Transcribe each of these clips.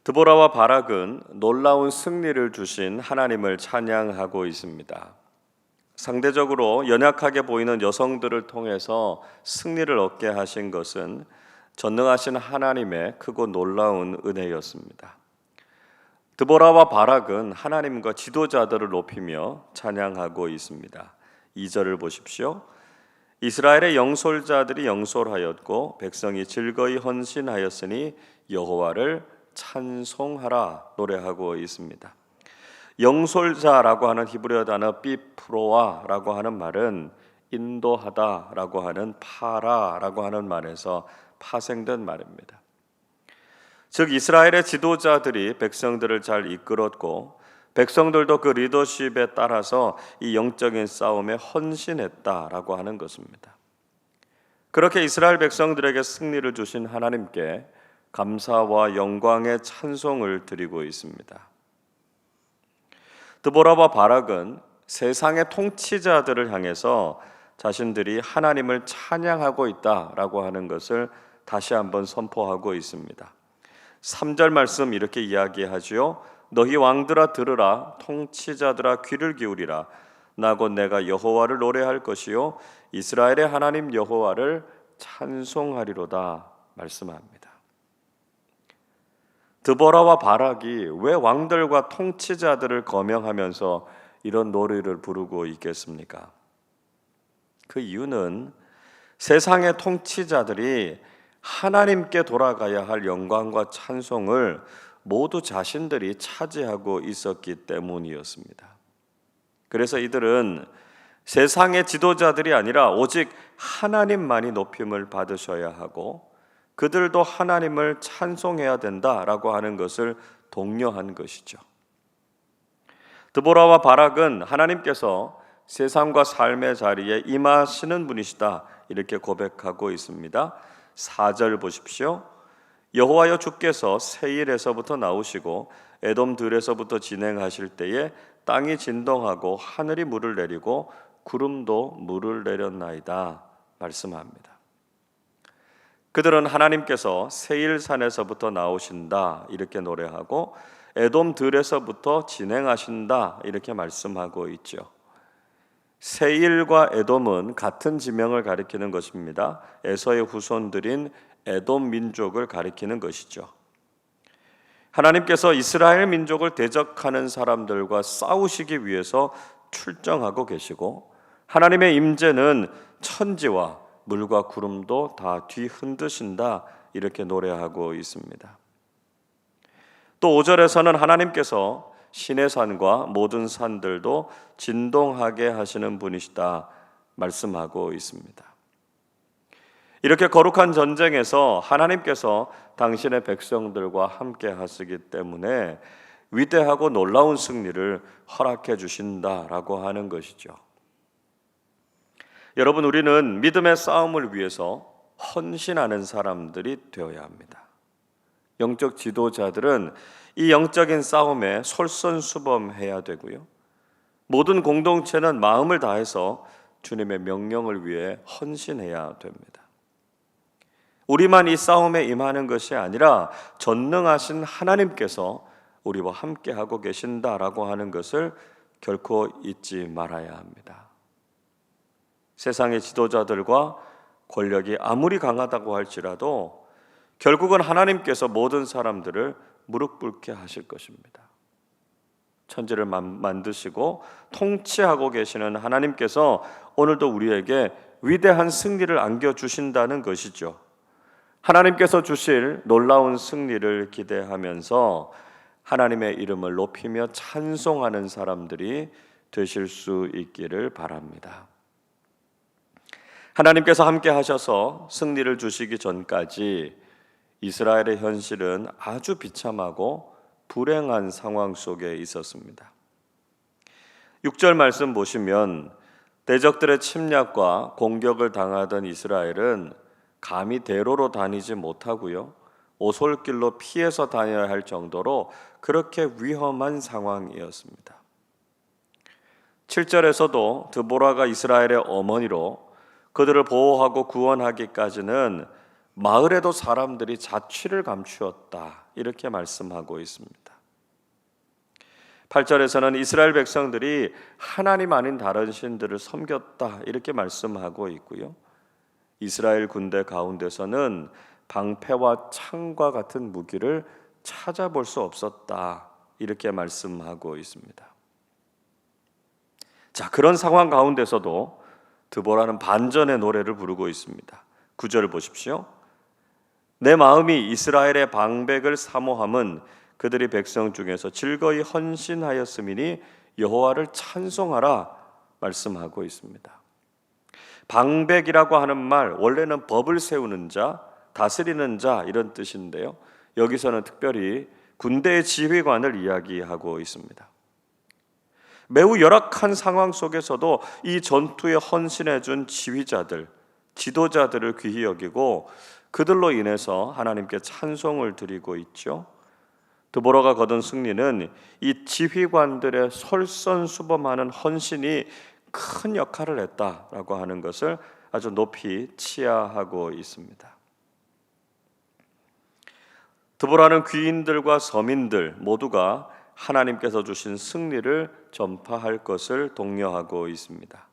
드보라와 바락은 놀라운 승리를 주신 하나님을 찬양하고 있습니다. 상대적으로 연약하게 보이는 여성들을 통해서 승리를 얻게 하신 것은 전능하신 하나님의 크고 놀라운 은혜였습니다. 드보라와 바락은 하나님과 지도자들을 높이며 찬양하고 있습니다. 2절을 보십시오. 이스라엘의 영솔자들이 영솔하였고 백성이 즐거이 헌신하였으니 여호와를 찬송하라 노래하고 있습니다. 영솔자라고 하는 히브리어 단어 비프로아라고 하는 말은 인도하다라고 하는 파라라고 하는 말에서 파생된 말입니다. 즉 이스라엘의 지도자들이 백성들을 잘 이끌었고 백성들도 그 리더십에 따라서 이 영적인 싸움에 헌신했다라고 하는 것입니다. 그렇게 이스라엘 백성들에게 승리를 주신 하나님께 감사와 영광의 찬송을 드리고 있습니다. 드보라와 바락은 세상의 통치자들을 향해서 자신들이 하나님을 찬양하고 있다라고 하는 것을 다시 한번 선포하고 있습니다. 3절 말씀 이렇게 이야기하지요. 너희 왕들아 들으라, 통치자들아 귀를 기울이라. 나 곧 내가 여호와를 노래할 것이요 이스라엘의 하나님 여호와를 찬송하리로다 말씀합니다. 드보라와 바락이 왜 왕들과 통치자들을 거명하면서 이런 노래를 부르고 있겠습니까? 그 이유는 세상의 통치자들이 하나님께 돌아가야 할 영광과 찬송을 모두 자신들이 차지하고 있었기 때문이었습니다. 그래서 이들은 세상의 지도자들이 아니라 오직 하나님만이 높임을 받으셔야 하고 그들도 하나님을 찬송해야 된다라고 하는 것을 독려한 것이죠. 드보라와 바락은 하나님께서 세상과 삶의 자리에 임하시는 분이시다 이렇게 고백하고 있습니다. 4절 보십시오. 여호와여 주께서 세일에서부터 나오시고 에돔 들에서부터 진행하실 때에 땅이 진동하고 하늘이 물을 내리고 구름도 물을 내렸나이다 말씀합니다. 그들은 하나님께서 세일산에서부터 나오신다 이렇게 노래하고 에돔 들에서부터 진행하신다 이렇게 말씀하고 있죠. 세일과 에돔은 같은 지명을 가리키는 것입니다. 에서의 후손들인 에돔 민족을 가리키는 것이죠. 하나님께서 이스라엘 민족을 대적하는 사람들과 싸우시기 위해서 출정하고 계시고 하나님의 임재는 천지와 물과 구름도 다 뒤흔드신다 이렇게 노래하고 있습니다. 또 5절에서는 하나님께서 신의 산과 모든 산들도 진동하게 하시는 분이시다 말씀하고 있습니다. 이렇게 거룩한 전쟁에서 하나님께서 당신의 백성들과 함께 하시기 때문에 위대하고 놀라운 승리를 허락해 주신다라고 하는 것이죠. 여러분, 우리는 믿음의 싸움을 위해서 헌신하는 사람들이 되어야 합니다. 영적 지도자들은 이 영적인 싸움에 솔선수범해야 되고요. 모든 공동체는 마음을 다해서 주님의 명령을 위해 헌신해야 됩니다. 우리만 이 싸움에 임하는 것이 아니라 전능하신 하나님께서 우리와 함께 하고 계신다라고 하는 것을 결코 잊지 말아야 합니다. 세상의 지도자들과 권력이 아무리 강하다고 할지라도 결국은 하나님께서 모든 사람들을 무릎 꿇게 하실 것입니다. 천지를 만드시고 통치하고 계시는 하나님께서 오늘도 우리에게 위대한 승리를 안겨주신다는 것이죠. 하나님께서 주실 놀라운 승리를 기대하면서 하나님의 이름을 높이며 찬송하는 사람들이 되실 수 있기를 바랍니다. 하나님께서 함께 하셔서 승리를 주시기 전까지 이스라엘의 현실은 아주 비참하고 불행한 상황 속에 있었습니다. 6절 말씀 보시면 대적들의 침략과 공격을 당하던 이스라엘은 감히 대로로 다니지 못하고요. 오솔길로 피해서 다녀야 할 정도로 그렇게 위험한 상황이었습니다. 7절에서도 드보라가 이스라엘의 어머니로 그들을 보호하고 구원하기까지는 마을에도 사람들이 자취를 감추었다 이렇게 말씀하고 있습니다. 8절에서는 이스라엘 백성들이 하나님 아닌 다른 신들을 섬겼다 이렇게 말씀하고 있고요. 이스라엘 군대 가운데서는 방패와 창과 같은 무기를 찾아볼 수 없었다 이렇게 말씀하고 있습니다. 자, 그런 상황 가운데서도 드보라는 반전의 노래를 부르고 있습니다. 9절을 보십시오. 내 마음이 이스라엘의 방백을 사모함은 그들이 백성 중에서 즐거이 헌신하였음이니 여호와를 찬송하라 말씀하고 있습니다. 방백이라고 하는 말 원래는 법을 세우는 자, 다스리는 자 이런 뜻인데요. 여기서는 특별히 군대의 지휘관을 이야기하고 있습니다. 매우 열악한 상황 속에서도 이 전투에 헌신해 준 지휘자들, 지도자들을 귀히 여기고 그들로 인해서 하나님께 찬송을 드리고 있죠. 드보라가 거둔 승리는 이 지휘관들의 솔선수범하는 헌신이 큰 역할을 했다라고 하는 것을 아주 높이 치하하고 있습니다. 드보라는 귀인들과 서민들 모두가 하나님께서 주신 승리를 전파할 것을 독려하고 있습니다.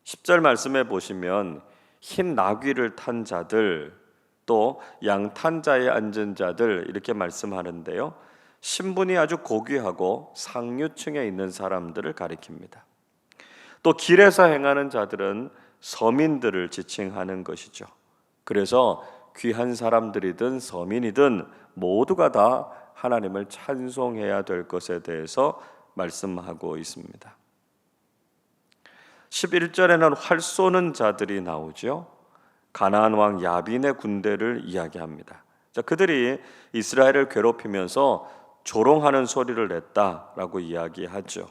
10절 말씀에 보시면 흰 나귀를 탄 자들 또 양탄자에 앉은 자들 이렇게 말씀하는데요. 신분이 아주 고귀하고 상류층에 있는 사람들을 가리킵니다. 또 길에서 행하는 자들은 서민들을 지칭하는 것이죠. 그래서 귀한 사람들이든 서민이든 모두가 다 하나님을 찬송해야 될 것에 대해서 말씀하고 있습니다. 11절에는 활 쏘는 자들이 나오죠. 가나안 왕 야빈의 군대를 이야기합니다. 자, 그들이 이스라엘을 괴롭히면서 조롱하는 소리를 냈다라고 이야기하죠.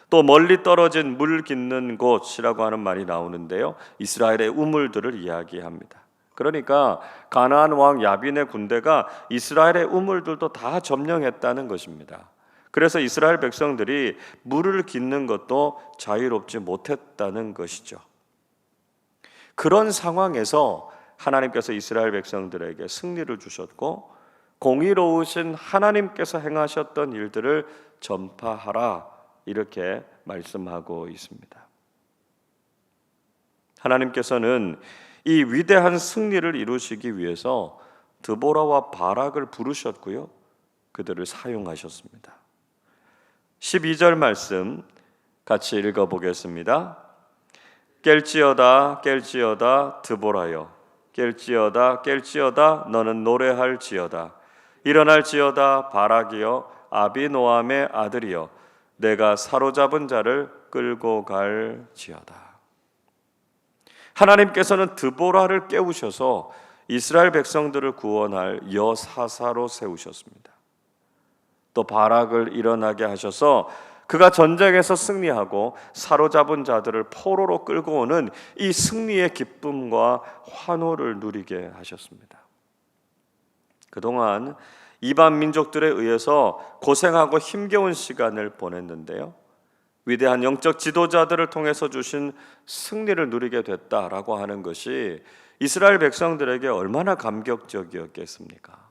또 멀리 떨어진 물 깃는 곳이라고 하는 말이 나오는데요. 이스라엘의 우물들을 이야기합니다. 그러니까 가나안 왕 야빈의 군대가 이스라엘의 우물들도 다 점령했다는 것입니다. 그래서 이스라엘 백성들이 물을 깃는 것도 자유롭지 못했다는 것이죠. 그런 상황에서 하나님께서 이스라엘 백성들에게 승리를 주셨고 공의로우신 하나님께서 행하셨던 일들을 전파하라 이렇게 말씀하고 있습니다. 하나님께서는 이 위대한 승리를 이루시기 위해서 드보라와 바락을 부르셨고요. 그들을 사용하셨습니다. 12절 말씀 같이 읽어보겠습니다. 깰지어다 깰지어다 드보라여 깰지어다 깰지어다 너는 노래할지어다 일어날지어다 바락이여 아비노함의 아들이여 내가 사로잡은 자를 끌고 갈지어다. 하나님께서는 드보라를 깨우셔서 이스라엘 백성들을 구원할 여사사로 세우셨습니다. 또 바락을 일어나게 하셔서 그가 전쟁에서 승리하고 사로잡은 자들을 포로로 끌고 오는 이 승리의 기쁨과 환호를 누리게 하셨습니다. 그동안 이방 민족들에 의해서 고생하고 힘겨운 시간을 보냈는데요. 위대한 영적 지도자들을 통해서 주신 승리를 누리게 됐다라고 하는 것이 이스라엘 백성들에게 얼마나 감격적이었겠습니까?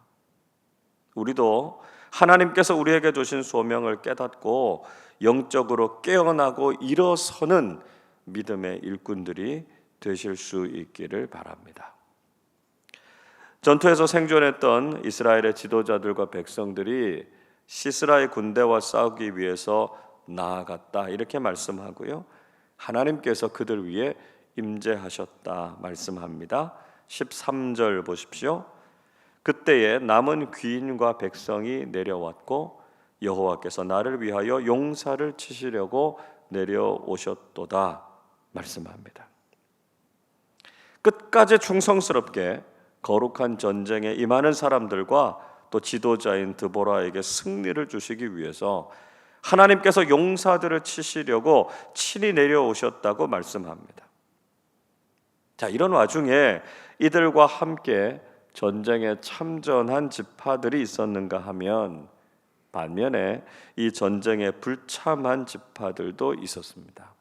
우리도 하나님께서 우리에게 주신 소명을 깨닫고 영적으로 깨어나고 일어서는 믿음의 일꾼들이 되실 수 있기를 바랍니다. 전투에서 생존했던 이스라엘의 지도자들과 백성들이 시스라의 군대와 싸우기 위해서 나아갔다 이렇게 말씀하고요. 하나님께서 그들 위해 임재하셨다 말씀합니다. 13절 보십시오. 그때에 남은 귀인과 백성이 내려왔고 여호와께서 나를 위하여 용사를 치시려고 내려오셨도다 말씀합니다. 끝까지 충성스럽게 거룩한 전쟁에 임하는 사람들과 또 지도자인 드보라에게 승리를 주시기 위해서 하나님께서 용사들을 치시려고 친히 내려오셨다고 말씀합니다. 자, 이런 와중에 이들과 함께 전쟁에 참전한 지파들이 있었는가 하면 반면에 이 전쟁에 불참한 지파들도 있었습니다.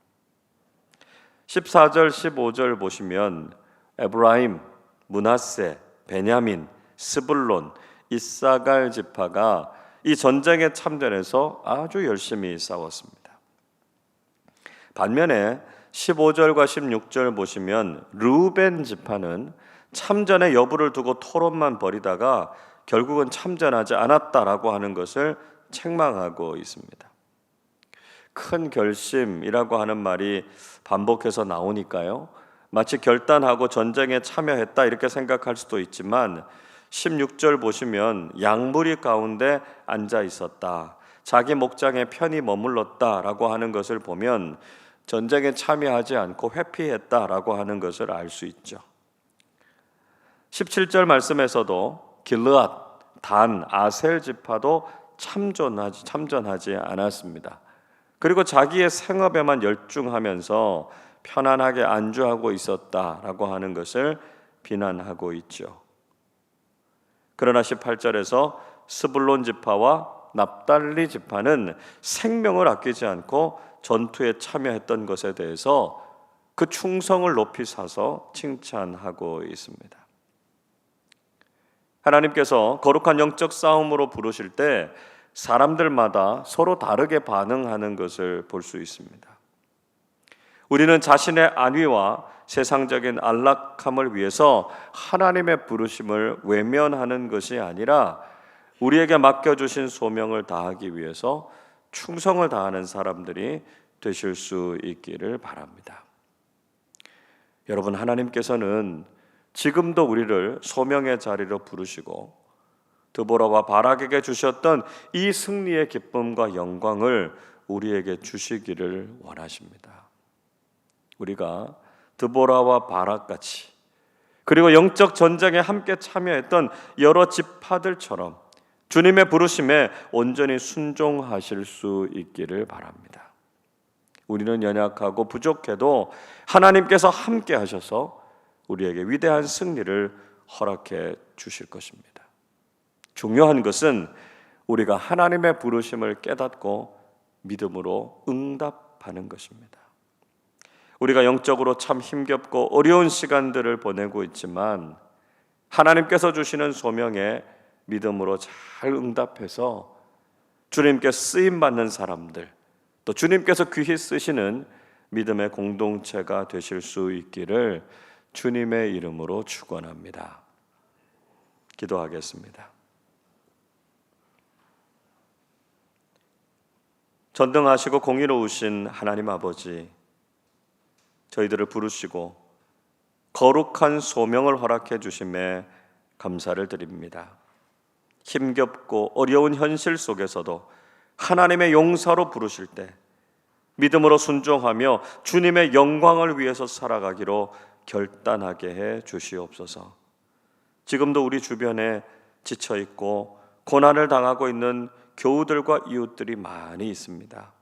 14절 15절 보시면 에브라임 므낫세, 베냐민, 스불론, 이사갈 지파가 이 전쟁에 참전해서 아주 열심히 싸웠습니다. 반면에 15절과 16절 보시면 르우벤 지파는 참전의 여부를 두고 토론만 벌이다가 결국은 참전하지 않았다라고 하는 것을 책망하고 있습니다. 큰 결심이라고 하는 말이 반복해서 나오니까요, 마치 결단하고 전쟁에 참여했다 이렇게 생각할 수도 있지만 16절 보시면 양무리 가운데 앉아 있었다, 자기 목장에 편히 머물렀다라고 하는 것을 보면 전쟁에 참여하지 않고 회피했다라고 하는 것을 알 수 있죠. 17절 말씀에서도 길르앗, 단, 아셀 지파도 참전하지 않았습니다. 그리고 자기의 생업에만 열중하면서 편안하게 안주하고 있었다라고 하는 것을 비난하고 있죠. 그러나 18절에서 스불론 지파와 납달리 지파는 생명을 아끼지 않고 전투에 참여했던 것에 대해서 그 충성을 높이 사서 칭찬하고 있습니다. 하나님께서 거룩한 영적 싸움으로 부르실 때 사람들마다 서로 다르게 반응하는 것을 볼 수 있습니다. 우리는 자신의 안위와 세상적인 안락함을 위해서 하나님의 부르심을 외면하는 것이 아니라 우리에게 맡겨주신 소명을 다하기 위해서 충성을 다하는 사람들이 되실 수 있기를 바랍니다. 여러분, 하나님께서는 지금도 우리를 소명의 자리로 부르시고 드보라와 바락에게 주셨던 이 승리의 기쁨과 영광을 우리에게 주시기를 원하십니다. 우리가 드보라와 바락같이, 그리고 영적 전쟁에 함께 참여했던 여러 지파들처럼 주님의 부르심에 온전히 순종하실 수 있기를 바랍니다. 우리는 연약하고 부족해도 하나님께서 함께 하셔서 우리에게 위대한 승리를 허락해 주실 것입니다. 중요한 것은 우리가 하나님의 부르심을 깨닫고 믿음으로 응답하는 것입니다. 우리가 영적으로 참 힘겹고 어려운 시간들을 보내고 있지만 하나님께서 주시는 소명에 믿음으로 잘 응답해서 주님께 쓰임받는 사람들, 또 주님께서 귀히 쓰시는 믿음의 공동체가 되실 수 있기를 주님의 이름으로 축원합니다. 기도하겠습니다. 전능하시고 공의로우신 하나님 아버지, 저희들을 부르시고 거룩한 소명을 허락해 주심에 감사를 드립니다. 힘겹고 어려운 현실 속에서도 하나님의 용사로 부르실 때 믿음으로 순종하며 주님의 영광을 위해서 살아가기로 결단하게 해 주시옵소서. 지금도 우리 주변에 지쳐있고 고난을 당하고 있는 교우들과 이웃들이 많이 있습니다.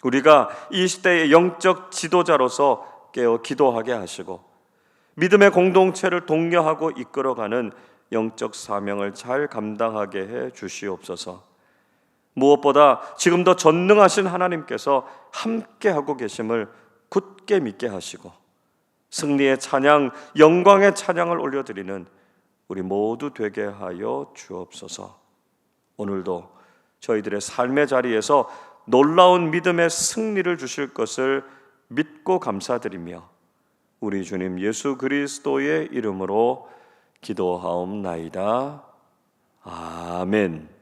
우리가 이 시대의 영적 지도자로서 깨어 기도하게 하시고 믿음의 공동체를 독려하고 이끌어가는 영적 사명을 잘 감당하게 해 주시옵소서. 무엇보다 지금도 전능하신 하나님께서 함께하고 계심을 굳게 믿게 하시고 승리의 찬양, 영광의 찬양을 올려드리는 우리 모두 되게 하여 주옵소서. 오늘도 저희들의 삶의 자리에서 놀라운 믿음의 승리를 주실 것을 믿고 감사드리며 우리 주님 예수 그리스도의 이름으로 기도하옵나이다. 아멘.